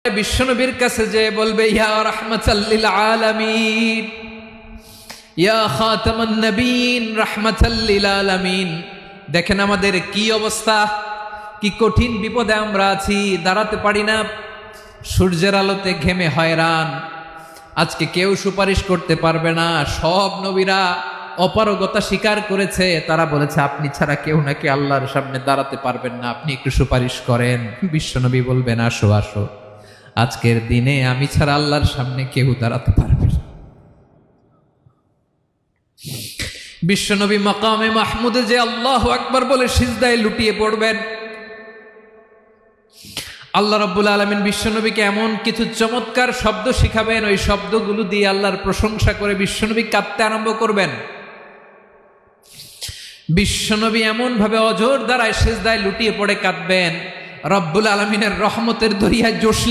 বিশ্বনবীর কাছে যে বলবে ইয়া রাহমাতাল লিল আলামিন, ইয়া খাতামান নবীন রাহমাতাল লিল আলামিন। দেখেন আমাদের কি অবস্থা, কি কঠিন বিপদে আমরা আছি, দাঁড়াতে পারি না, সূর্যের আলোতে ঘেমে হয়রান। আজকে কেউ সুপারিশ করতে পারবে না। সব নবীরা অপারগতা স্বীকার করেছে, তারা বলেছে আপনি ছাড়া কেউ নাকি আল্লাহর সামনে দাঁড়াতে পারবেন না, আপনি একটু সুপারিশ করেন। বিশ্বনবী বলবেন আসো আসো, আজকের দিনে আমি ছাড়া আল্লাহর সামনে কেউ দাঁড়াতে পারবে না। বিশ্বনবী মাকামে মাহমুদে যে আল্লাহু আকবার বলে সিজদায় লুটিয়ে পড়বেন, আল্লাহ রাব্বুল আলামিন বিশ্বনবীকে এমন কিছু চমৎকার শব্দ শিখাবেন, ওই শব্দগুলো দিয়ে আল্লাহর প্রশংসা করে বিশ্বনবী কাঁদতে আরম্ভ করবেন। বিশ্বনবী এমন ভাবে অজর দ্বারায় সিজদায় লুটিয়ে পড়ে কাঁদবেন, রব্বুল আলামিনের রহমতের দরিয়ায় জোশ